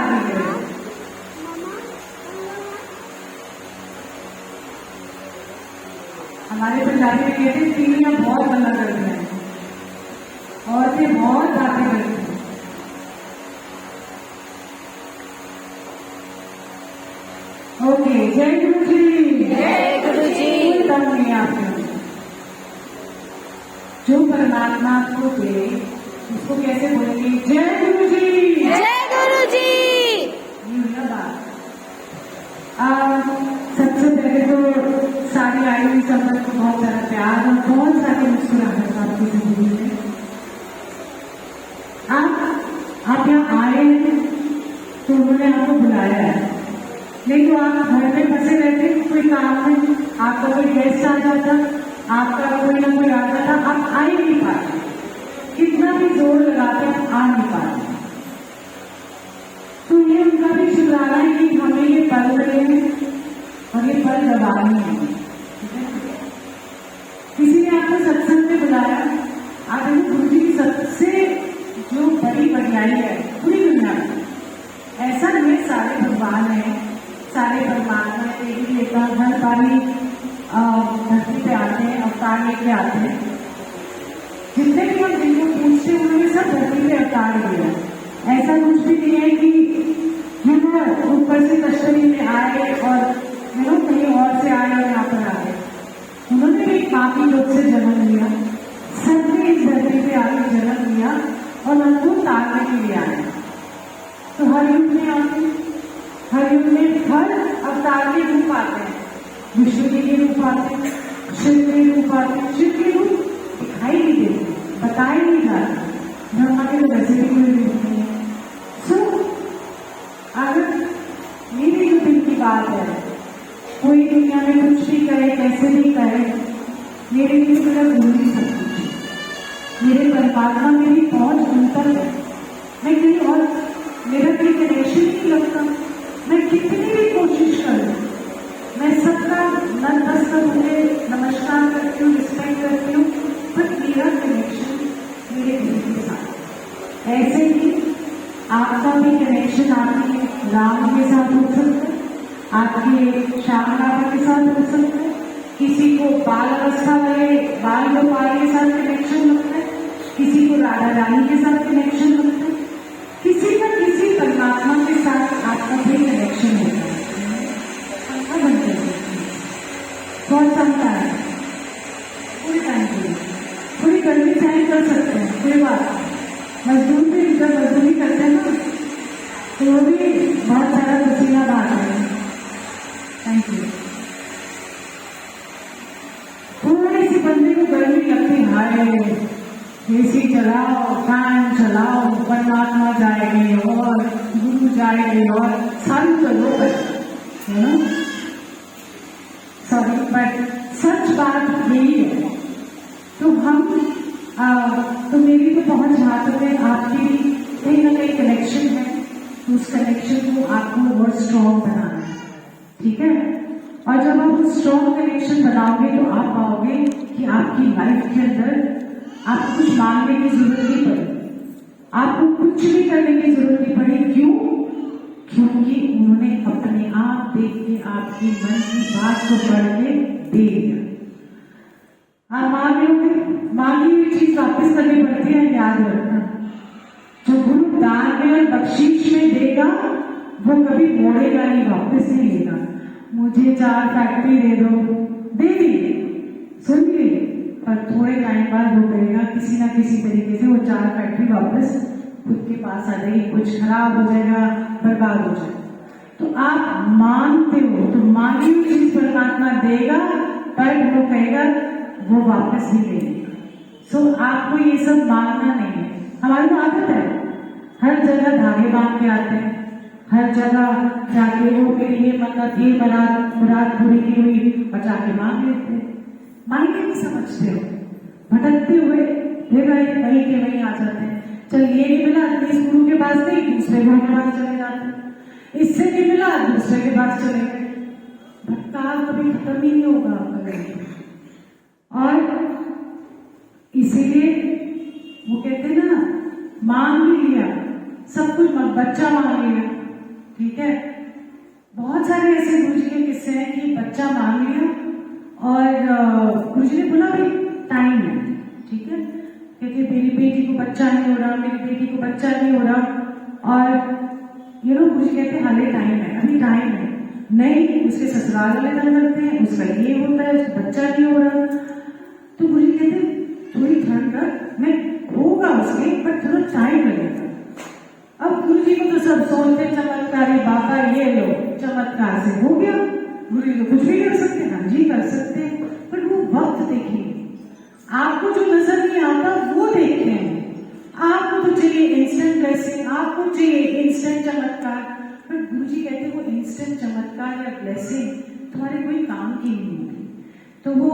आगे गए। हमारे पंजाबी में कहते हैं तीनियां बहुत गल्ला करती हैं, औरतें बहुत बातें करती हैं। ओके, जय गुरु जी। जय गुरु जी। कोई दम नहीं आपको। जो परमात्मा को दे उसको कैसे बोलेंगे? जय गुरु जी। जय गुरु जी। ये हुई ना बात। सबसे पहले तो सारी आई हुई संगत को बहुत सारा प्यार और बहुत सारी मुस्कुराहट आपकी जिंदगी में। आप यहाँ आए हैं तो उन्होंने आपको बुलाया है, नहीं तो आप घर में फंसे रहते, कोई काम में आपका कोई गेस्ट आ जाता, आपका कोई ना कोई आता था, आप आ ही नहीं पाते, कितना भी जोर लगाते आप आ नहीं पाते। तो ये उनका भी शुक्राना है कि हमें ये पल रहे हैं और ये पल दबाने हैं। किसी ने आपको सत्संग में बुलाया, आप गुरु जी की सबसे जो बड़ी बढ़ियाई है पूरी दुनिया में, ऐसा नहीं सारे भगवान हैं, सारे परमात्मा देवी देवता हर बारी धरती पे आते हैं, अवतार लेके आते हैं। जितने भी हम जिनको पूछते हैं उन्होंने सब धरती पे अवतार लिया। ऐसा कुछ भी नहीं है कि ऊपर से कश्मीर में आए और कहीं और से आए और यहाँ पर आ गए। उन्होंने भी पापी लोग से जन्म लिया, सबने इस धरती पे आके जन्म लिया और उनको तारने के लिए आए। तो हर युग में आते, हर युग में हर अवतार के रूप आते हैं। विष्णु जी के रूप आते हैं, शिव के रूप आते हैं। शिव के रूप दिखाई नहीं देते, बताए नहीं जाते, ब्रह्मा के तो वैसे भी कोई रूप नहीं है। अगर मेरी जो दिल की बात है, कोई दुनिया में कुछ भी कहे, कैसे भी कहे, मेरे लिए मेरा गुरु ही सब कुछ। मेरे परमात्मा मेरी पहुंच उन तक है। मैं कहीं और मेरा कोई कनेक्शन नहीं लगता। मैं कितनी भी कोशिश करूं, मैं सबका नतमस्तक होके नमस्कार करती हूँ, रिस्पेक्ट करती हूँ, पर मेरा कनेक्शन मेरे गुरु के साथ। ऐसे ही आपका भी कनेक्शन आपके राम के साथ हो सकता है, आपके श्याम राधा के साथ हो सकता है, किसी को बाल अवस्था वाले बाल गोपाल के साथ कनेक्शन लगता है, किसी को राधा रानी के साथ कनेक्शन लगता है, किसी का किसी परमात्मा के साथ आपका भी कनेक्शन होता है। पंखा बन जाए बहुत समता है, कोई टाइम के लिए थोड़ी गर्मी सहन कर सकते हैं, कोई बात। मजदूर भी जब मजदूरी करते हैं ना तो वो भी बहुत सारा पसीना बहाते हैं। Thank you. थोड़ी सी बंदे को गर्मी लगती, हाय एसी चलाओ, फैन चलाओ, परमात्मा जाएंगे और गुरु जाएंगे और सारी तो लोग है ना। सॉरी बट सच बात यही है। तो हम तो मेरी तो पहुंच हाथों में, आपकी भी कहीं ना कहीं कनेक्शन है, तो उस कनेक्शन को आपको और स्ट्रॉन्ग बनाना है, ठीक है। और जब आप स्ट्रॉन्ग कनेक्शन बनाओगे तो आप पाओगे कि आपकी लाइफ के अंदर आपको कुछ मांगने की जरूरत नहीं पड़ेगी, आपको कुछ भी करने की जरूरत नहीं पड़ेगी। क्यों? क्योंकि उन्होंने अपने आप देख के आपकी मन की बात को पढ़ के दे दिया। आप मांगी हुई चीज वापस करनी पड़ती है, याद रखना। जो गुरु दान में और बख्शीश में देगा वो कभी मोड़ेगा नहीं, वापस नहीं लेगा। मुझे 4 फैक्ट्री दे दो, दे दी, सुन ली, पर थोड़े टाइम बाद वो करेगा किसी ना किसी तरीके से वो 4 फैक्ट्री वापस खुद के पास आ जाएगी, कुछ खराब हो जाएगा, बर्बाद हो जाएगा। तो आप मांगते हो तो मांगी हुई चीज परमात्मा देगा, पर वो कहेगा वो वापस भी ले लेगा। सो आपको ये सब मांगना नहीं है। हमारी तो आदत है, हर जगह धागे बांध के आते हैं, हर जगह जाके वो मेरी ये मन्नत ये मुराद पूरी की हुई और जाके मांग लेते हैं। मांगे नहीं समझते हो, भटकते हुए फिर वही के वही आ जाते हैं। चल ये नहीं मिला तो इस गुरु के पास नहीं, दूसरे गुरु के पास चले जाते हैं, इससे नहीं मिला दूसरे के पास चले गए। भटकाव कभी खत्म ही नहीं होगा आपका। और इसीलिए वो कहते हैं ना, मांग भी लिया सब कुछ, बच्चा मांग लिया ठीक है। बहुत सारे ऐसे गुरु जी के किस्से हैं कि बच्चा मांग लिया और गुरु जी ने बोला भाई टाइम है, ठीक है। कहते मेरी बेटी को बच्चा नहीं हो रहा, मेरी बेटी को बच्चा नहीं हो रहा, और गुरु जी कहते हाले टाइम है, अभी टाइम है। नहीं, उसके ससुराल वाले तंग करते हैं, उसका ये होता है, उसका बच्चा नहीं हो रहा। तो गुरु जी कहते थोड़ी ठंड रख, मैं होगा उसके, पर थोड़ा टाइम लगेगा। अब गुरु जी को तो सब सोचते चमत्कारी बाबा, ये लो चमत्कार से हो गया। गुरु जी तो कुछ भी कर सकते हैं, हाँ जी कर सकते हैं, पर वो वक्त देखिए। आपको जो नजर नहीं आता वो देखते हैं। आपको तो चाहिए इंस्टेंट ब्लेसिंग, आपको चाहिए इंस्टेंट चमत्कार, पर गुरु जी कहते वो इंस्टेंट चमत्कार या ब्लेसिंग तुम्हारे कोई काम की नहीं होगी। तो वो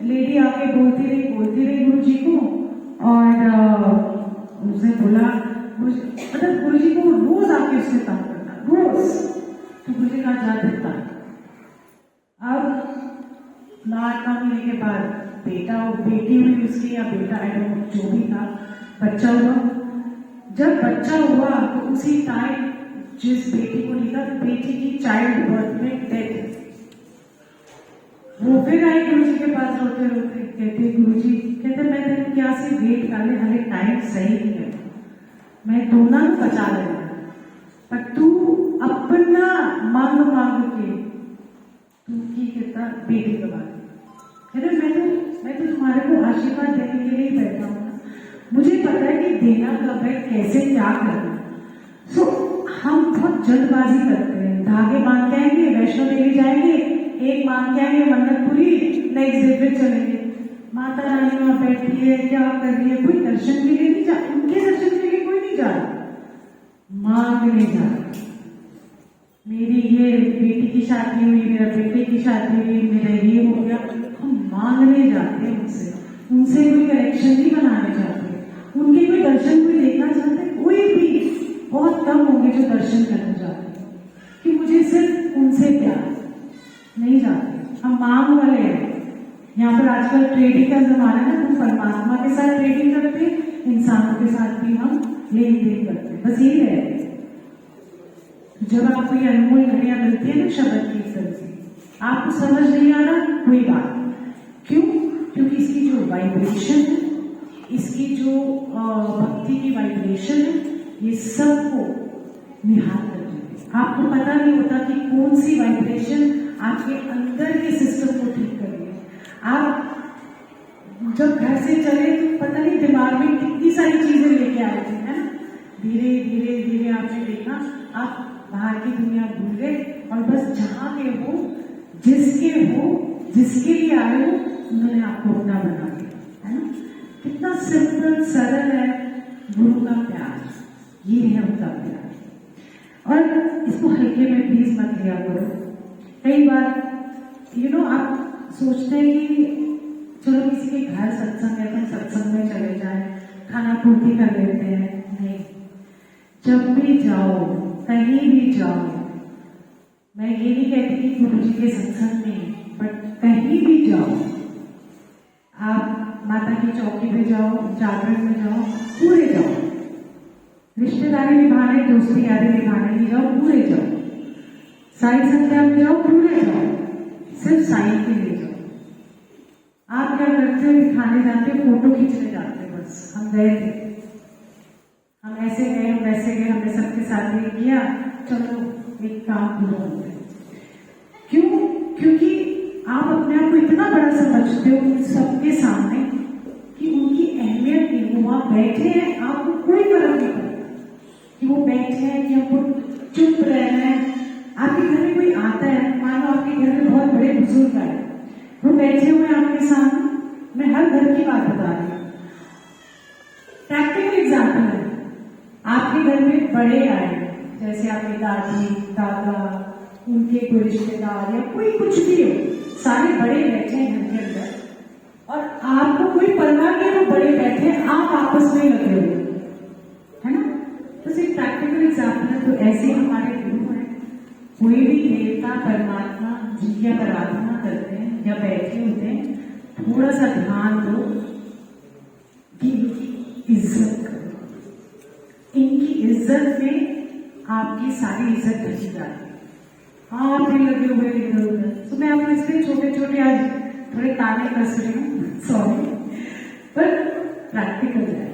लेडी आके बोलती रही गुरु जी को, और उसने बोला मतलब गुरु जी को रोज आके उससे काम करना, रोज। तो गुरु जी कहा जा देता। अब 8-9 महीने के बाद बेटी हुई उसकी, या बेटा जो भी था, बच्चा हुआ। जब बच्चा हुआ तो उसी टाइम जिस बेटी को लिखा, बेटी की चाइल्ड बर्थ में डेथ। वो फिर आई गुरु जी के पास रोते रोते, कहते गुरु जी, कहते मैं तेरे क्या से वेट कर ले, हले टाइम सही नहीं है, मैं दोनों को बचा लेना, पर तू अपना मांग के तू की कहता बेटी गवा दे। मैं तो तुम्हारे को आशीर्वाद देने के लिए बैठा हूँ, मुझे पता है कि देना कब है, कैसे क्या करना। सो हम बहुत जल्दबाजी करते हैं, धागे मांग के आएंगे, वैष्णो देवी जाएंगे, एक मांग के आएंगे, मन्नत पूरी, नेक्स्ट डे फिर चलेंगे। माता रानी वहां बैठी है, क्या कर रही है, कोई दर्शन के लिए नहीं जा, उनके दर्शन के लिए कोई नहीं जा रहा, मांगने जा रहा। मेरी ये बेटी की शादी हुई, मेरा बेटे की शादी हुई, मेरा ये हो गया, हम मांगने जाते हैं उनसे कोई कनेक्शन नहीं बनाने चाहते, उनके कोई दर्शन कोई देखना चाहते, कोई भी बहुत कम होंगे जो दर्शन करना चाहते हैं कि मुझे सिर्फ उनसे प्यार, नहीं जाते। हम मांग वाले हैं। यहाँ पर आजकल ट्रेडिंग का जमाना है, हम परमात्मा के साथ ट्रेडिंग करते हैं, इंसानों के साथ भी हम लेन देन करते हैं, बस यही है। जब आपको ये अनमोल घड़ियां मिलती है ना शब्द की से, आपको समझ नहीं आ रहा, कोई बात। क्यों? क्योंकि इसकी जो वाइब्रेशन है, इसकी जो भक्ति की वाइब्रेशन है, ये सबको निहाल कर देती है। आपको पता नहीं होता कि कौन सी वाइब्रेशन आपके अंदर के सिस्टम को ठीक कर रही है। आप जब घर से चले तो पता नहीं दिमाग में कितनी सारी चीजें लेके आए थे, है ना। धीरे धीरे धीरे आपने देखा, आप बाहर की दुनिया भूल गए और बस जहां के हो, जिसके लिए आए हो, उन्होंने आपको अपना बना दिया, है ना। कितना सिंपल सरल है गुरु का प्यार, ये है उनका प्यार। और इसको हल्के में प्लीज मत लिया करो। कई बार आप सोचते हैं कि चलो किसी के घर सत्संग है, तो सत्संग में चले जाए, खाना पूर्ति कर लेते हैं। नहीं, जब भी जाओ, कहीं भी जाओ, मैं ये नहीं कहती कि गुरु जी के सत्संग में, बट कहीं भी जाओ, आप माता की चौकी पे जाओ, जागरण में जाओ, पूरे जाओ। रिश्तेदारी निभाने, दोस्ती यारी निभाने नहीं जाओ, पूरे जाओ। साई संध्या में जाओ, पूरे जाओ, सिर्फ साई के लिए जाओ। आप क्या करते हो, दिखाने जाते हो, फोटो खींचने जाते हो, बस हम गए थे, हम ऐसे गए, हम वैसे गए, हमने सबके साथ ये किया, चलो एक काम पूरा हो गया। क्यों? क्योंकि आप अपने आप को इतना बड़ा समझते हो उन सबके सामने कि उनकी अहमियत नहीं। वो वहां बैठे हैं, आपको कोई फर्क नहीं पड़ता कि वो बैठे हैं कि हमको चुप रहना है। आपके घर में कोई आता है, मानो आपके घर में बहुत बड़े बुजुर्ग आए, वो बैठे हुए आपके सामने। मैं हर घर की बात बता रही हूँ, प्रैक्टिकल एग्जाम्पल है। आपके घर में बड़े आए, जैसे आपके दादी दादा, उनके कोई रिश्तेदार या कोई कुछ भी हो, सारे बड़े बैठे हैं घर के अंदर, और आपको कोई परवाह नहीं, वो बड़े बैठे हैं, आप आपस में लगे हुए, है ना। तो सिर्फ प्रैक्टिकल एग्जाम्पल है। तो ऐसे हमारे गुरु हैं, कोई भी देवता परमात्मा जिनकी आप आराधना करते हैं या बैठे होते हैं, थोड़ा सा ध्यान दो कि इनकी इज्जत करो। इनकी इज्जत में आपकी सारी इज्जत ढकी जाती है। आप भी लगे हुए इधर उधर। तो मैं आपको इसलिए छोटे छोटे आज थोड़े ताने कस रही हूँ, सॉरी, पर प्रैक्टिकल है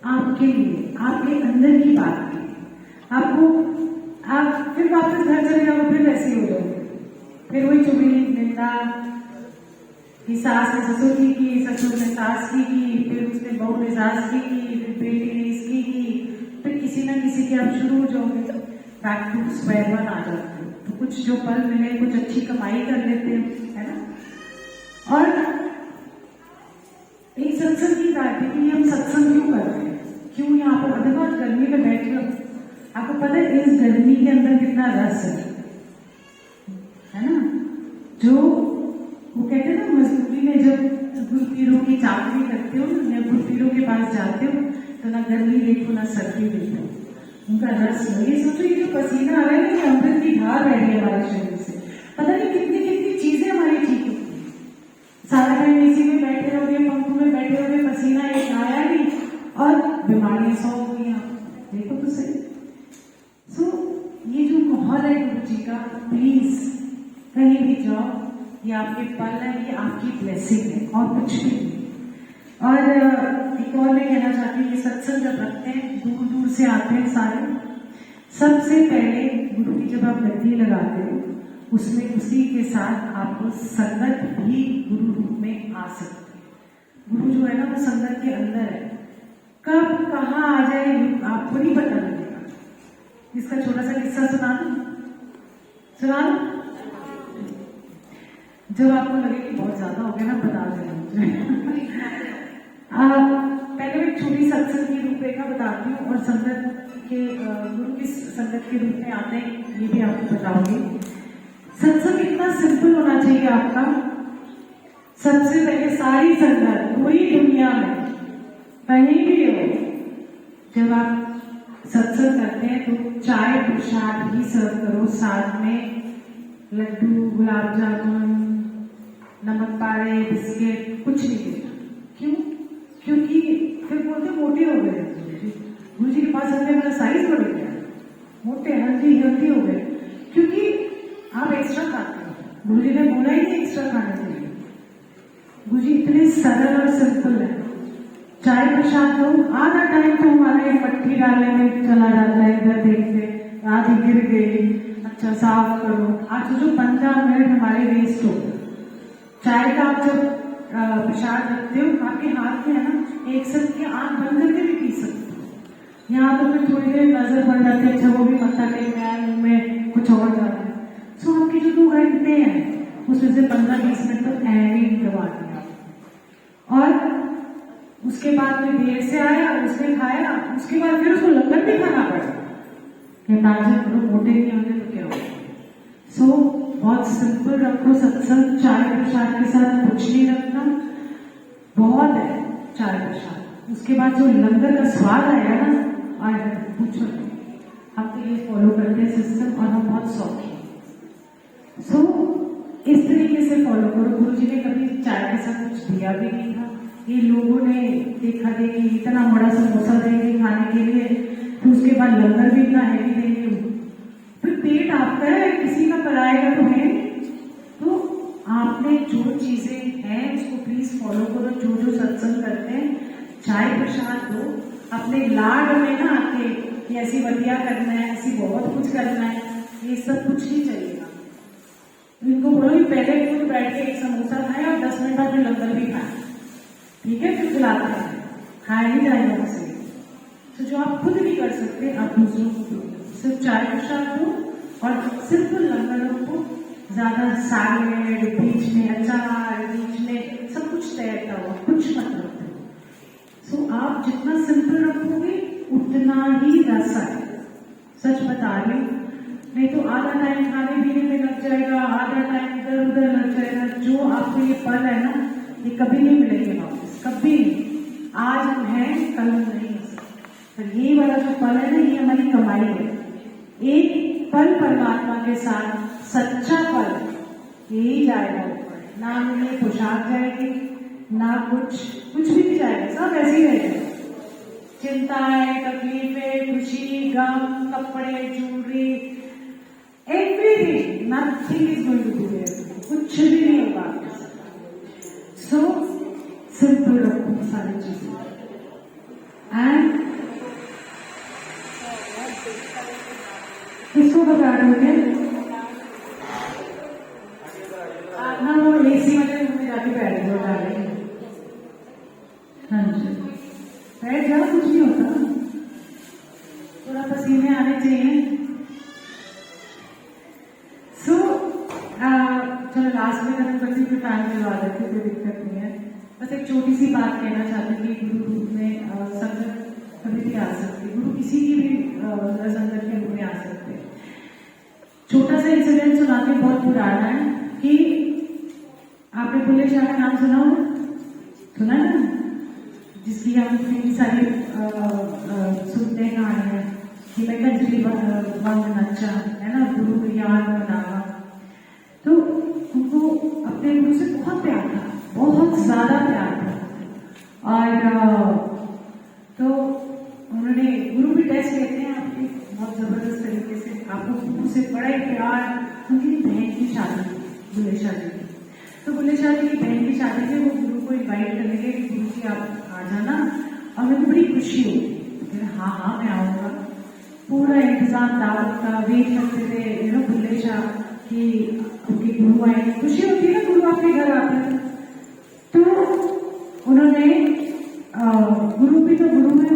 आपके लिए, आपके अंदर की बात की आपको। आप फिर वापस घर चले जाओ, फिर वैसे ही हो जाओगे, फिर वही चुगली निंदा कि सास ने ससुर की, ससुर ने सास की, फिर उसने बहू ने सास की, फिर बेटी ने इसकी की, फिर किसी ना किसी के आप शुरू हो जाओगे, बैक टू स्क्वायर वन आ जाते हो। तो कुछ जो पल मिले, कुछ अच्छी कमाई कर लेते हो, है ना। और एक सत्संग की बात है कि हम सत्संग क्यों कर रहे हैं, क्यों यहाँ पर अदभुत गर्मी में बैठे हो। आपको पता है इस गर्मी के अंदर कितना रस है ना। जो वो कहते हैं ना, मजदूरी में जब गुलपीरों की चाकरी करते हो या गुलपीरों के पास जाते हो तो ना गर्मी देखो ना सर्दी देखो, उनका रस हो। ये सोचो, ये जो पसीना आ रहा है ना, ये अमृत की धार रह रही है हमारे शरीर से। पता नहीं कितनी कितनी चीजें हमारी ठीक होती है। सारा टाइम एसी में बैठे रहोगे, पंखों में बैठे रहोगे, पसीना एक आया नहीं और बीमारियां 100 हो गई। देखो तो सही। सो ये जो माहौल है गुरु जी का, प्लीज कहीं भी जाओ, ये आपके पल है, ये आपकी ब्लेसिंग है और कुछ भी नहीं। और एक और मैं कहना चाहती हूँ, ये सत्संग जब रखते हैं, दूर दूर से आते हैं सारे, सबसे पहले गुरु की जब आप गद्दी लगाते हो, उसमें उसी के साथ आपको संगत भी गुरु रूप में आ सकती है। गुरु जो है ना, वो संगत के अंदर है। कब कहाँ आ जाए आपको नहीं पता लगेगा। इसका छोटा सा किस्सा सुना दूं? जब आपको लगे कि बहुत ज्यादा हो गया ना, बता देना मुझे। पहले मैं छोटी सत्संग की रूपरेखा बताती हूँ और संगत के गुरु किस संगत के रूप में आते हैं ये भी आपको बताऊंगी। सत्संग इतना सिंपल होना चाहिए आपका। सबसे पहले सारी संगत पूरी दुनिया में कहीं भी हो, जब आप सत्संग करते हैं तो चाय प्रसाद ही सर्व करो, साथ में लड्डू, गुलाब जामुन, नमक पारे, बिस्किट कुछ नहीं देना। क्यों? क्योंकि फिर बोलते मोटे हो गए गुरु जी के पास आने वाला साइज बढ़ गया, मोटे हेल्दी हो गए, क्योंकि आप एक्स्ट्रा खाते हो। गुरु जी ने बोला ही नहीं एक्स्ट्रा खाने के लिए। गुरु जी इतने सरल और सिंपल है। चाय प्रसाद दो, आधा टाइम तो हमारे मट्टी डालने में चला जाता है, इधर देखते आधी गिर गई, अच्छा साफ करो। आज जो 15 मिनट हमारे वेस्ट हो। चाय का आप जब प्रसाद रखते हो, आपके हाथ में है ना, एक सब की आंख बंद करके भी पी सकते हो। यहाँ तो फिर थोड़ी देर नजर पड़ जाती है, अच्छा वो भी मत्था टेक में आया, मुंह में कुछ और जा रहा है। सो आपके जो 2 घंटे हैं उसमें से 15-20 मिनट तो ऐसे गवा दिया। और उसके बाद में देर से आया, उसने खाया, उसके बाद फिर उसको लंगर भी खाना पड़ा। मोटे नहीं होते तो क्या होगा। सो बहुत सिंपल रखो सत्संग। चाय प्रसाद के साथ कुछ नहीं रखना, बहुत है चाय प्रसाद। उसके बाद जो लंगर का स्वाद आएगा ना, आएगा पूछो। हम तो ये फॉलो करते हैं सिस्टम और हम बहुत शौकी हैं। सो इस तरीके से फॉलो करो। गुरु जी ने कभी चाय के साथ कुछ दिया भी नहीं था। ये लोगों ने देखा देखी इतना बड़ा समोसा देंगे खाने के लिए, तो उसके बाद लंगर भी इतना हैवी देंगे। फिर पेट आपका है, किसी का पराएगा तो है। तो आपने जो चीजें हैं उसको प्लीज फॉलो करो। जो जो सत्संग करते हैं, चाय प्रसाद दो। अपने लाड में ना आके कि ऐसी बतिया करना है, ऐसी बहुत कुछ करना है, ये सब कुछ नहीं चलेगा। इनको बोलो कि पहले खुद बैठ के एक समोसा खाए और 10 मिनट बाद में लंगर भी खाए, ठीक है? फिर खिलाते हैं, खाया नहीं जाएगा उसे। तो जो आप खुद नहीं कर सकते, आप दूसरों को दो। सिर्फ चाय प्रसाद दो और सिंपल लंगरों को ज्यादा सैलेड, बीच में अचार, बीच में सब कुछ तैरता हुआ, कुछ मत रखो। सो आप जितना सिंपल रखोगे उतना ही रस है। सच बता रही हूँ, नहीं तो आधा टाइम खाने पीने में लग जाएगा, आधा टाइम इधर उधर लग जाएगा। जो आपको ये पल है ना, ये कभी नहीं मिलेंगे वापस, कभी नहीं। आज हम हैं, कल हम नहीं हो सकते। तो ये वाला जो पल है ना, ये हमारी कमाई है। एक पल परमात्मा के साथ, सच्चा पल यही जाएगा ऊपर। ना हमें पोशाक जाएगी, ना कुछ भी नहीं जाएगा, सब ऐसे ही रहेगा। चिंताएं, तकलीफें, खुशी, गम, कपड़े, jewellery, everything, nothing is going to be there, कुछ भी नहीं होगा। सो सिंपल रखो सारी चीजें एंड किसको बता दोगे? आप ना वो एसी वाले रूम में जाके बैठ जाओ डाले। हाँ जी, बैठ जाओ, कुछ नहीं होता, थोड़ा पसीने आने चाहिए। सो चलो लास्ट में करने बच्चे को टाइम मिलवा देते, कोई दिक्कत नहीं है। बस एक छोटी सी बात कहना चाहती हूँ कि गुरु रूप में संगत कभी भी आ सकती है, गुरु किसी की भी संगत के रूप में आ सकते हैं। छोटा सा इंसिडेंट सुनाते, बहुत पुराना है कि आपने बुल्ले शाह का नाम सुना होगा, सुना ना, जिसकी हम इतनी सारी सुनते हैं कहानियां कि मैं कंजरी वन नच्चा है ना, गुरु याद बनावा। तो उनको अपने गुरु से बहुत प्यार था, बहुत ज्यादा प्यार था। और तो उन्होंने, गुरु भी टेस्ट लेते हैं आपके बहुत जबरदस्त तरीके से, आपको गुरु से बड़ा ही प्यार। उनकी बहन की शादी थी, बुल्ले शाह जी की। तो बुल्ले शाह जी की बहन की शादी थी, वो गुरु को इन्वाइट करने के कि गुरु जी आप आ जाना, और मेरे को बड़ी खुशी हुई। हाँ हाँ मैं आऊंगा। पूरा इंतजाम दावत का, वेट करते थे यू नो बुल्ले शाह कि उनके गुरु आए। खुशी होती है ना, गुरु आपके घर आते हैं। तो उन्होंने गुरु भी तो गुरु है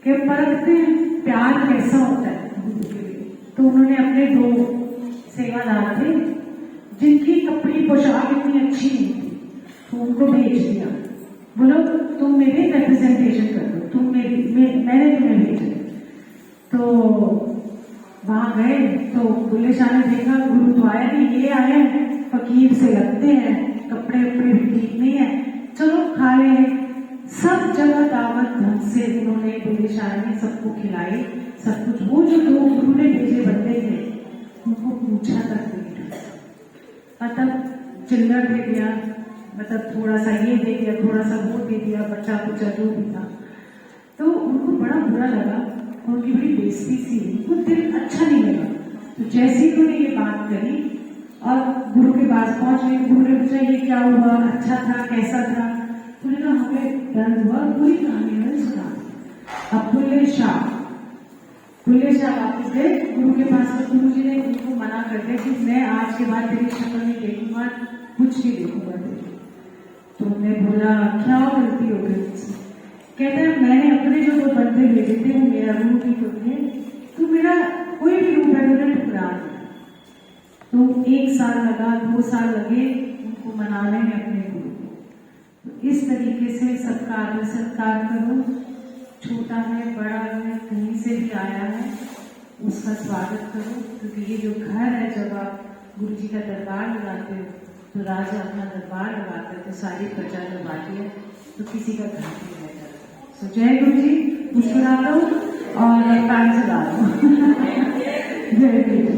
कि परखते हैं प्यार कैसा होता है गुरु के लिए। तो उन्होंने अपने दो सेवादार थे जिनकी कपड़ी पोशाक इतनी अच्छी नहीं थी, तो उनको भेज दिया, बोलो तुम मेरे रिप्रेजेंटेशन कर दो, तुम मैंने तुम्हें भेजा। तो वहां गए तो बुल्ले शाह ने देखा गुरु तो आया नहीं, ये आए फकीर से लगते हैं, कपड़े उपड़े भी ठीक नहीं है, चलो खा ले। सब जगह दावत ढंग से उन्होंने, बुल्ले शाह ने सबको खिलाई, सब कुछ। वो जो दो गुरु ने भेजे बंदे थे उनको पूछा तक नहीं, मतलब चिल्लर दे दिया, मतलब थोड़ा सा ये दे दिया, थोड़ा सा वो दे दिया, बच्चा कुचा जो भी था। तो उनको बड़ा बुरा लगा, उनकी बड़ी बेइज्जती सी, उनको दिल अच्छा नहीं लगा। तो जैसे ही उन्होंने ये बात करी और गुरु के पास पहुंचे, गुरु ने पूछा ये क्या हुआ, अच्छा था, कैसा था? उन्होंने कहा हमें दर्द हुआ, पूरी कहानी मैंने सुना। अब बुल्ले शाह वापस गए गुरु के पास, तो गुरु जी ने उनको मना कर दिया कि मैं आज के बाद तेरी शक्ल नहीं देखूंगा, कुछ नहीं देखूंगा तेरी। तो उन्होंने बोला क्या गलती हो गई मुझसे? कहते हैं मैंने अपने जो दो बंदे भेजे थे वो मेरा रूप ही तो थे, तो मेरा कोई भी रूप है उन्होंने ठुकरा दिया। तो 1 साल लगा, 2 साल लगे उनको मनाने में अपने गुरु को। तो इस तरीके से सबका आदर सत्कार करो, छोटा है बड़ा है कहीं से भी आया है उसका स्वागत करो, क्योंकि ये जो घर है, जब आप गुरु जी का दरबार लगाते हो तो राजा अपना दरबार लगाते हैं, तो सारी प्रजा जब आती है तो किसी का घर नहीं रह जाता। तो जय गुरु जी, मुस्कुरा लो और पैर चला लो। जय गुरु जी।